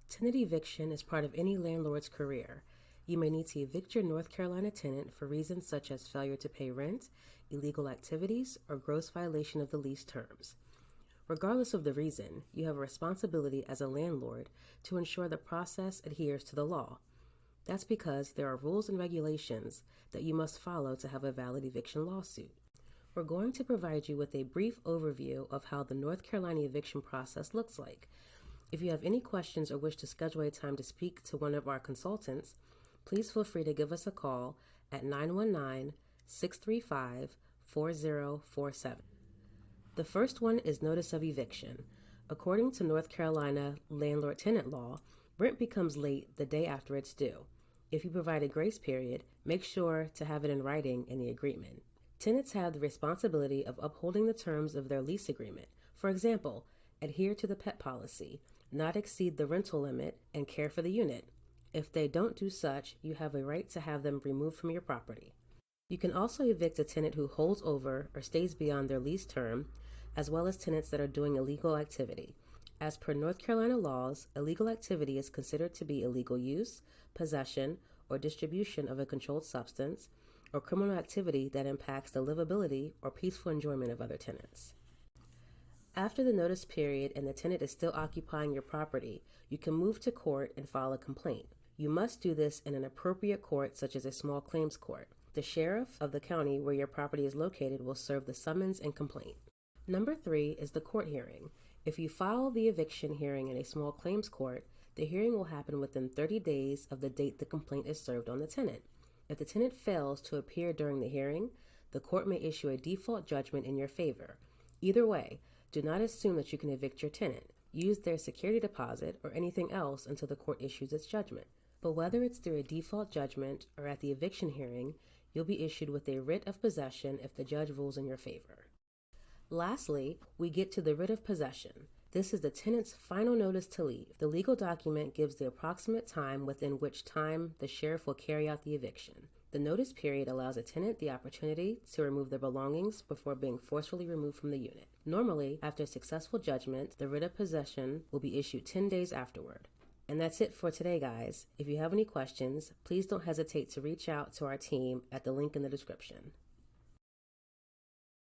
Tenant eviction is part of any landlord's career. You may need to evict your North Carolina tenant for reasons such as failure to pay rent, illegal activities, or gross violation of the lease terms. Regardless of the reason, you have a responsibility as a landlord to ensure the process adheres to the law. That's because there are rules and regulations that you must follow to have a valid eviction lawsuit. We're going to provide you with a brief overview of how the North Carolina eviction process looks like. If you have any questions or wish to schedule a time to speak to one of our consultants, please feel free to give us a call at 919-635-4047. The first one is notice of eviction. According to North Carolina landlord-tenant law, rent becomes late the day after it's due. If you provide a grace period, make sure to have it in writing in the agreement. Tenants have the responsibility of upholding the terms of their lease agreement. For example, adhere to the pet policy, not exceed the rental limit, and care for the unit. If they don't do such, you have a right to have them removed from your property. You can also evict a tenant who holds over or stays beyond their lease term, as well as tenants that are doing illegal activity. As per North Carolina laws, illegal activity is considered to be illegal use, possession, or distribution of a controlled substance, or criminal activity that impacts the livability or peaceful enjoyment of other tenants. After the notice period and the tenant is still occupying your property, you can move to court and file a complaint. You must do this in an appropriate court, such as a small claims court. The sheriff of the county where your property is located will serve the summons and complaint. Number 3 is the court hearing. If you file the eviction hearing in a small claims court, the hearing will happen within 30 days of the date the complaint is served on the tenant. If the tenant fails to appear during the hearing, the court may issue a default judgment in your favor. Either way, do not assume that you can evict your tenant. Use their security deposit or anything else until the court issues its judgment. But whether it's through a default judgment or at the eviction hearing, you'll be issued with a writ of possession if the judge rules in your favor. Lastly, we get to the writ of possession. This is the tenant's final notice to leave. The legal document gives the approximate time within which time the sheriff will carry out the eviction. The notice period allows a tenant the opportunity to remove their belongings before being forcefully removed from the unit. Normally, after a successful judgment, the writ of possession will be issued 10 days afterward. And that's it for today, guys. If you have any questions, please don't hesitate to reach out to our team at the link in the description.